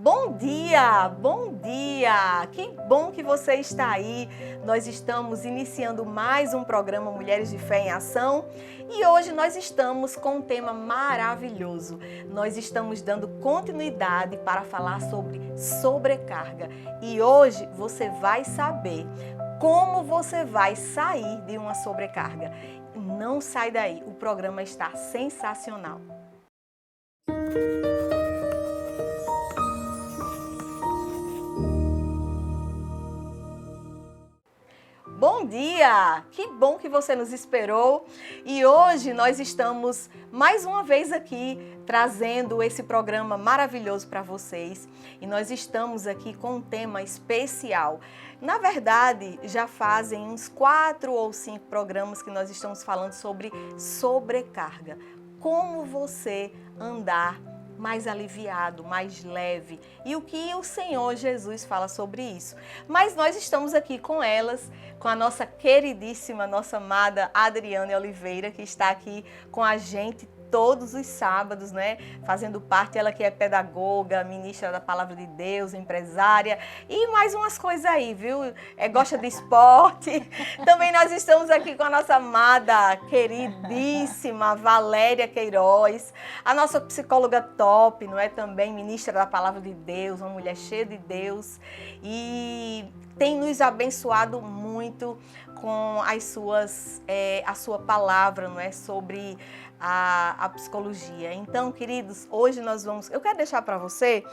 Bom dia, bom dia! Que bom que você está aí. Nós estamos iniciando mais um programa Mulheres de Fé em Ação e hoje nós estamos com um tema maravilhoso. Nós estamos dando continuidade para falar sobre sobrecarga e hoje você vai saber como você vai sair de uma sobrecarga. Não sai daí, o programa está sensacional. Bom dia! Que bom que você nos esperou e hoje nós estamos mais uma vez aqui trazendo esse programa maravilhoso para vocês e nós estamos aqui com um tema especial. Na verdade, já fazem uns 4 ou 5 programas que nós estamos falando sobre sobrecarga. Como você andar mais aliviado, mais leve. E o que o Senhor Jesus fala sobre isso. Mas nós estamos aqui com elas, com a nossa queridíssima, nossa amada Adriane Oliveira, que está aqui com a gente todos os sábados, né? Fazendo parte, ela que é pedagoga, ministra da Palavra de Deus, empresária e mais umas coisas aí, viu? Gosta de esporte. Também nós estamos aqui com a nossa amada, queridíssima Valéria Queiroz, a nossa psicóloga top, não é? Também ministra da Palavra de Deus, uma mulher cheia de Deus e tem nos abençoado muito com a sua palavra, não é? Sobre a psicologia. Então, queridos, hoje eu quero deixar para você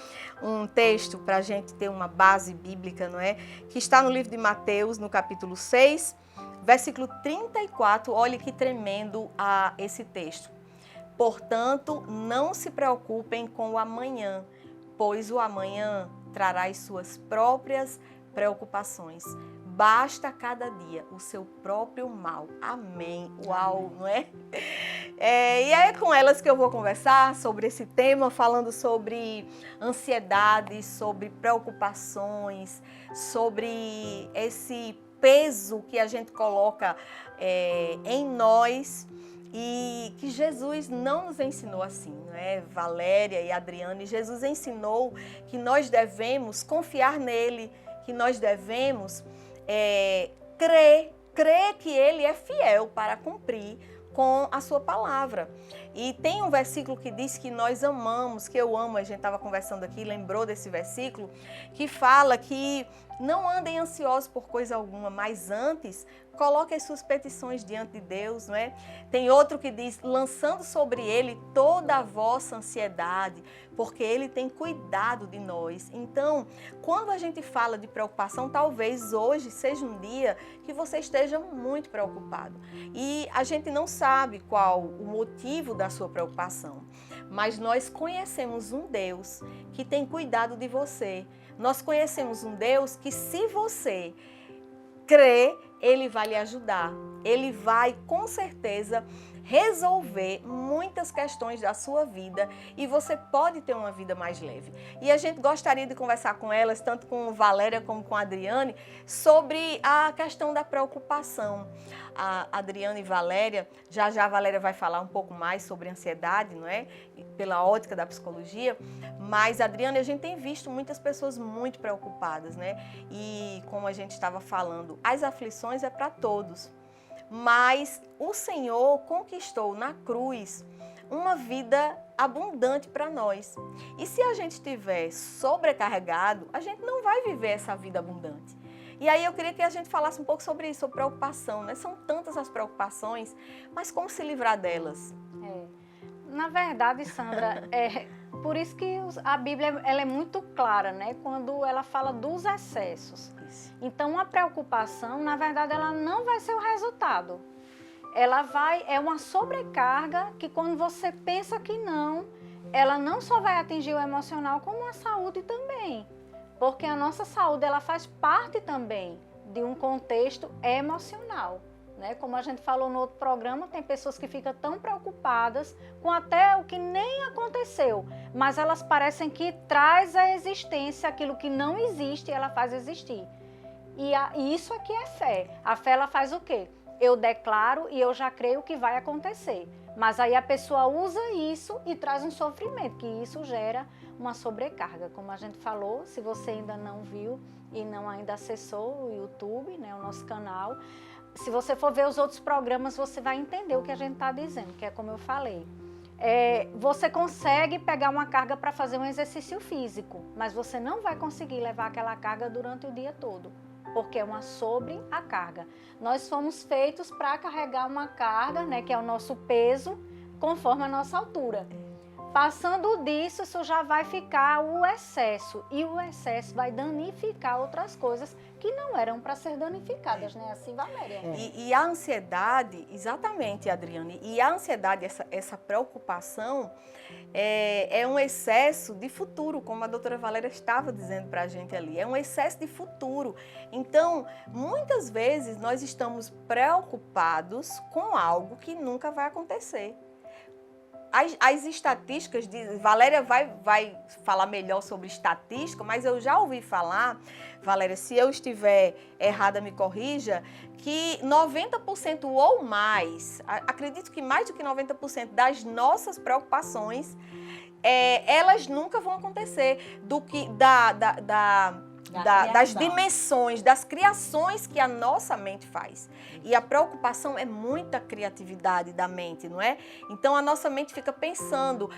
um texto para a gente ter uma base bíblica, não é? Que está no livro de Mateus, no capítulo 6, versículo 34. Olha que tremendo esse texto. Portanto, não se preocupem com o amanhã, pois o amanhã trará as suas próprias preocupações. Basta cada dia o seu próprio mal. Amém. Uau, não é? E é com elas que eu vou conversar sobre esse tema, falando sobre ansiedade, sobre preocupações, sobre esse peso que a gente coloca em nós e que Jesus não nos ensinou assim, não é? Valéria e Adriane, Jesus ensinou que nós devemos confiar nele, que nós devemos crer que ele é fiel para cumprir com a sua palavra. E tem um versículo que diz que nós amamos, que eu amo, a gente estava conversando aqui, lembrou desse versículo, que fala que não andem ansiosos por coisa alguma, mas antes coloquem as suas petições diante de Deus, não é? Tem outro que diz, lançando sobre ele toda a vossa ansiedade, porque ele tem cuidado de nós. Então, quando a gente fala de preocupação, talvez hoje seja um dia que você esteja muito preocupado. E a gente não sabe qual o motivo da sua preocupação, mas nós conhecemos um Deus que tem cuidado de você. Nós conhecemos um Deus que, se você crer, ele vai lhe ajudar. Ele vai, com certeza, resolver muitas questões da sua vida e você pode ter uma vida mais leve. E a gente gostaria de conversar com elas, tanto com Valéria como com a Adriane, sobre a questão da preocupação. A Adriane e Valéria, já a Valéria vai falar um pouco mais sobre ansiedade, não é? Pela ótica da psicologia, mas Adriane, a gente tem visto muitas pessoas muito preocupadas, né? E como a gente estava falando, as aflições é para todos. Mas o Senhor conquistou na cruz uma vida abundante para nós. E se a gente estiver sobrecarregado, a gente não vai viver essa vida abundante. E aí eu queria que a gente falasse um pouco sobre isso, sobre preocupação, né? São tantas as preocupações, mas como se livrar delas? Na verdade, Sandra, por isso que a Bíblia ela é muito clara, né? Quando ela fala dos excessos. Então, a preocupação, na verdade, ela não vai ser o resultado. É uma sobrecarga que quando você pensa que não, ela não só vai atingir o emocional, como a saúde também. Porque a nossa saúde, ela faz parte também de um contexto emocional. Né? Como a gente falou no outro programa, tem pessoas que ficam tão preocupadas com até o que nem aconteceu, mas elas parecem que traz à existência aquilo que não existe, ela faz existir. E isso aqui é fé. A fé, ela faz o quê? Eu declaro e eu já creio que vai acontecer. Mas aí a pessoa usa isso e traz um sofrimento, que isso gera uma sobrecarga. Como a gente falou, se você ainda não viu e não ainda acessou o YouTube, né, o nosso canal, se você for ver os outros programas, você vai entender o que a gente está dizendo, que é como eu falei. Você consegue pegar uma carga para fazer um exercício físico, mas você não vai conseguir levar aquela carga durante o dia todo, porque é uma sobre a carga. Nós fomos feitos para carregar uma carga, né, que é o nosso peso, conforme a nossa altura. Passando disso, isso já vai ficar o excesso, e o excesso vai danificar outras coisas que não eram para ser danificadas, né? Assim, Valéria? E a ansiedade, exatamente, Adriane, e a ansiedade, essa preocupação, é um excesso de futuro, como a doutora Valéria estava dizendo para a gente ali, é um excesso de futuro. Então, muitas vezes nós estamos preocupados com algo que nunca vai acontecer. As estatísticas, Valéria vai falar melhor sobre estatística, mas eu já ouvi falar, Valéria, se eu estiver errada, me corrija, que 90% ou mais, acredito que mais do que 90% das nossas preocupações, elas nunca vão acontecer, das dimensões, das criações que a nossa mente faz. E a preocupação é muita criatividade da mente, não é? Então a nossa mente fica pensando,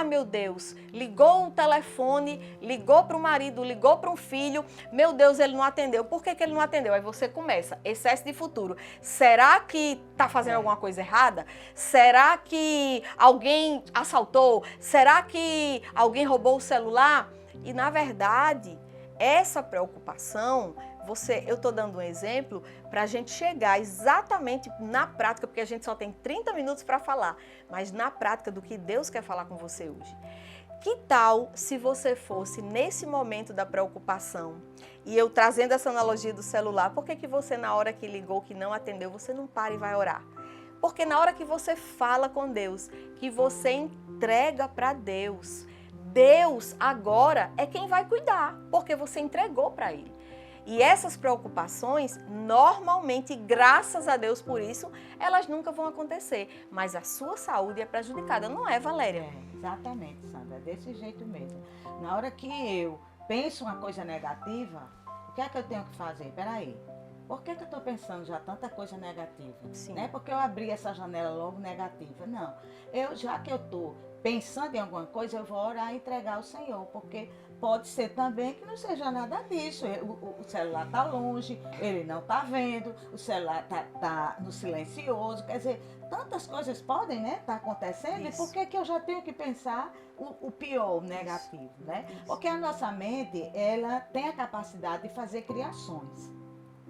meu Deus, ligou o telefone, ligou para o marido, ligou para um filho, meu Deus, ele não atendeu. Por que ele não atendeu? Aí você começa, excesso de futuro. Será que está fazendo alguma coisa errada? Será que alguém assaltou? Será que alguém roubou o celular? E na verdade, essa preocupação, eu estou dando um exemplo para a gente chegar exatamente na prática, porque a gente só tem 30 minutos para falar, mas na prática do que Deus quer falar com você hoje. Que tal se você fosse nesse momento da preocupação, e eu trazendo essa analogia do celular, por que você na hora que ligou, que não atendeu, você não para e vai orar? Porque na hora que você fala com Deus, que você entrega para Deus, Deus agora é quem vai cuidar, porque você entregou para Ele. E essas preocupações, normalmente, graças a Deus por isso, elas nunca vão acontecer. Mas a sua saúde é prejudicada, não é, Valéria? Exatamente, Sandra, desse jeito mesmo. Na hora que eu penso uma coisa negativa, o que é que eu tenho que fazer? Peraí, por que eu estou pensando já tanta coisa negativa? Sim. Não é porque eu abri essa janela logo negativa, não. Já que eu estou pensando em alguma coisa, eu vou orar e entregar ao Senhor, porque pode ser também que não seja nada disso. O celular está longe, ele não está vendo, o celular está no silencioso, quer dizer, tantas coisas podem, né, estar acontecendo. Isso. E por que eu já tenho que pensar o pior, o negativo, né? Isso. Porque a nossa mente, ela tem a capacidade de fazer criações.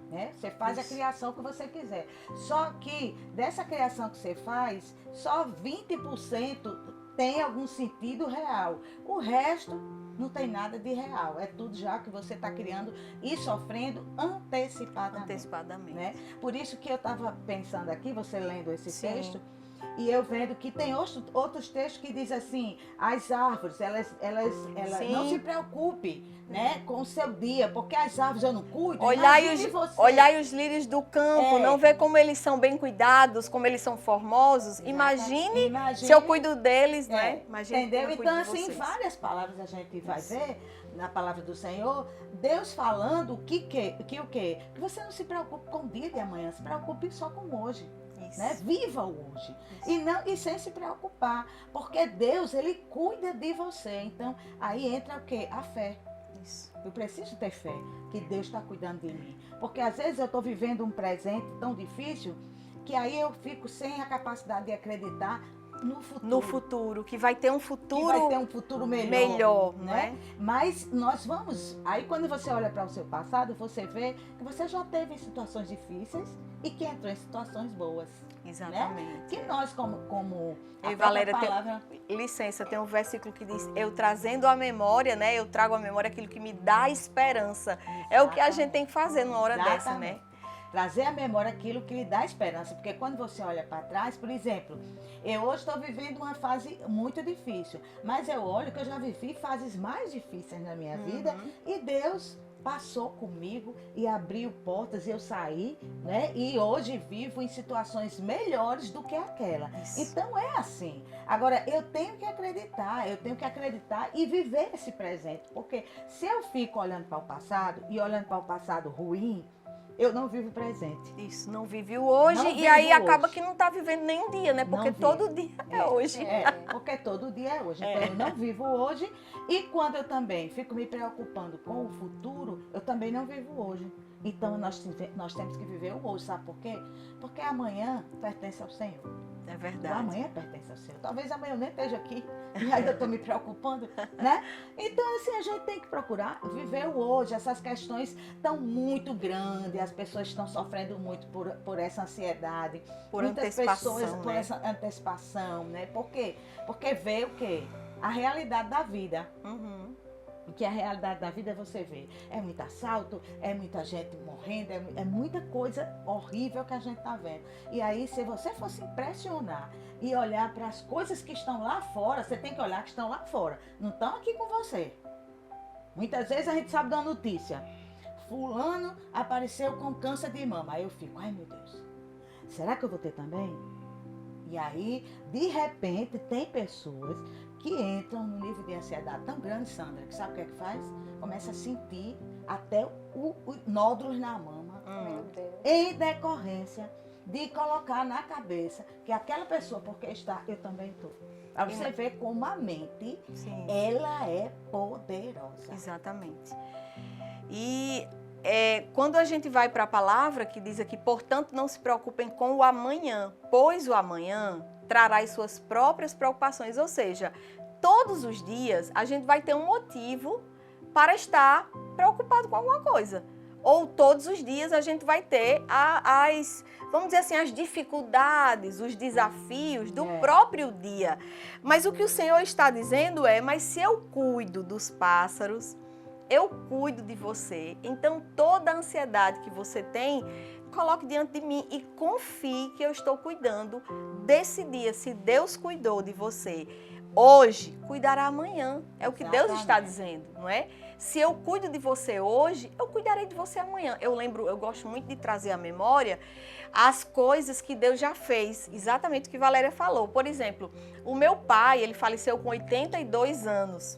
Né? Você faz a criação que você quiser. Só que dessa criação que você faz, só 20% tem algum sentido real. O resto não tem nada de real. É tudo já que você está criando e sofrendo antecipadamente. Né? Por isso que eu estava pensando aqui, você lendo esse texto, e eu vendo que tem outros textos que dizem assim, as árvores, elas não se preocupe, né, com o seu dia, porque as árvores eu não cuido. Olhai os lírios do campo, não vê como eles são bem cuidados, como eles são formosos. Imagine se eu cuido deles, né? Imagine. Entendeu? Então, assim, várias palavras a gente vai ver na palavra do Senhor, Deus falando que o quê? Que você não se preocupe com o dia de amanhã, se preocupe só com hoje. Né? Viva o hoje e sem se preocupar, porque Deus, Ele cuida de você. Então aí entra o quê? A fé. Isso. Eu preciso ter fé que Deus está cuidando de mim, porque às vezes eu estou vivendo um presente tão difícil que aí eu fico sem a capacidade de acreditar no futuro, que vai ter um futuro, melhor, né? Mas nós vamos, aí quando você olha para o seu passado, você vê que você já teve situações difíceis e que entrou em situações boas. Exatamente. Né? Que nós como a Valéria, palavra... licença, tem um versículo que diz, eu trazendo à memória, né? Eu trago à memória aquilo que me dá esperança. Exatamente. É o que a gente tem que fazer numa hora dessa, né? Trazer à memória aquilo que lhe dá esperança, porque quando você olha para trás, por exemplo, eu hoje estou vivendo uma fase muito difícil, mas eu olho que eu já vivi fases mais difíceis na minha vida e Deus passou comigo e abriu portas e eu saí, né? E hoje vivo em situações melhores do que aquela. Isso. Então é assim. Agora, eu tenho que acreditar e viver esse presente. Porque se eu fico olhando para o passado e olhando para o passado ruim, eu não vivo o presente. Isso, não vive o hoje Não e vivo aí acaba hoje. que não está vivendo nenhum dia, né? Porque Não vivo. todo dia é hoje. Porque todo dia é hoje. Então eu não vivo hoje e quando eu também fico me preocupando com o futuro, eu também não vivo hoje. Então nós temos que viver o hoje, sabe por quê? Porque amanhã pertence ao Senhor. É O verdade. amanhã pertence ao Senhor. Talvez amanhã eu nem esteja aqui e aí eu estou me preocupando, né? Então assim, a gente tem que procurar viver o hoje. Essas questões estão muito grandes, as pessoas estão sofrendo muito por essa ansiedade. Por Muitas antecipação, pessoas por né? essa antecipação, né? Por quê? Porque vê o quê? A realidade da vida. Uhum. Porque a realidade da vida você vê. É muito assalto, é muita gente morrendo, é muita coisa horrível que a gente está vendo. E aí, se você fosse impressionar e olhar para as coisas que estão lá fora, você tem que olhar que estão lá fora. Não estão aqui com você. Muitas vezes a gente sabe da notícia. Fulano apareceu com câncer de mama. Aí eu fico, ai meu Deus, será que eu vou ter também? E aí, de repente, tem pessoas que entram num nível de ansiedade tão grande, Sandra, que sabe o que é que faz? Começa a sentir até o nódulos na mama, Meu Deus. em decorrência de colocar na cabeça que aquela pessoa, porque está, eu também estou. Para você ver como a mente, Sim. ela é poderosa. Exatamente. E quando a gente vai para a palavra que diz aqui, portanto, não se preocupem com o amanhã, pois o amanhã trará as suas próprias preocupações. Ou seja, todos os dias a gente vai ter um motivo para estar preocupado com alguma coisa. Ou todos os dias a gente vai ter vamos dizer assim, as dificuldades, os desafios do próprio dia. Mas o que o Senhor está dizendo mas se eu cuido dos pássaros, eu cuido de você. Então, toda a ansiedade que você tem, coloque diante de mim e confie que eu estou cuidando desse dia. Se Deus cuidou de você hoje, cuidará amanhã. É o que Deus está dizendo, não é? Se eu cuido de você hoje, eu cuidarei de você amanhã. Eu gosto muito de trazer à memória as coisas que Deus já fez, exatamente o que Valéria falou. Por exemplo, o meu pai, ele faleceu com 82 anos.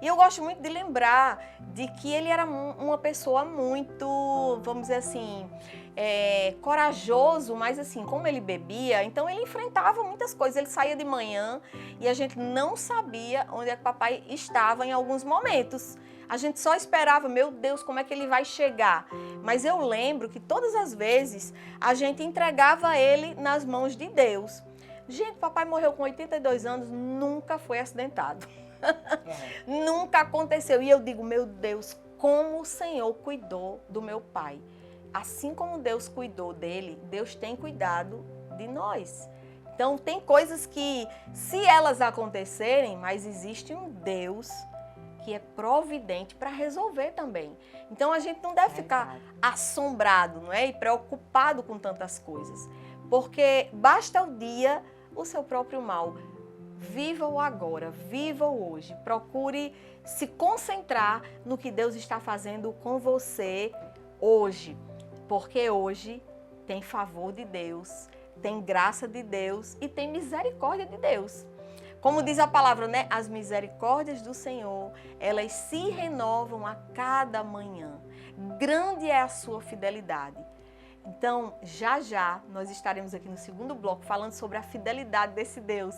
E eu gosto muito de lembrar de que ele era uma pessoa muito, vamos dizer assim, corajoso, mas assim, como ele bebia, então ele enfrentava muitas coisas. Ele saía de manhã e a gente não sabia onde é que o papai estava em alguns momentos. A gente só esperava, meu Deus, como é que ele vai chegar? Mas eu lembro que todas as vezes a gente entregava ele nas mãos de Deus. Gente, papai morreu com 82 anos, nunca foi acidentado. Nunca aconteceu. E eu digo, meu Deus, como o Senhor cuidou do meu pai. Assim como Deus cuidou dele, Deus tem cuidado de nós. Então, tem coisas que, se elas acontecerem, mas existe um Deus que é providente para resolver também. Então, a gente não deve ficar assombrado, não é? E preocupado com tantas coisas. Porque basta o dia, o seu próprio mal. Viva o agora, viva o hoje. Procure se concentrar no que Deus está fazendo com você hoje. Porque hoje tem favor de Deus, tem graça de Deus e tem misericórdia de Deus. Como diz a palavra, né? As misericórdias do Senhor, elas se renovam a cada manhã. Grande é a sua fidelidade. Então, já já, nós estaremos aqui no segundo bloco falando sobre a fidelidade desse Deus.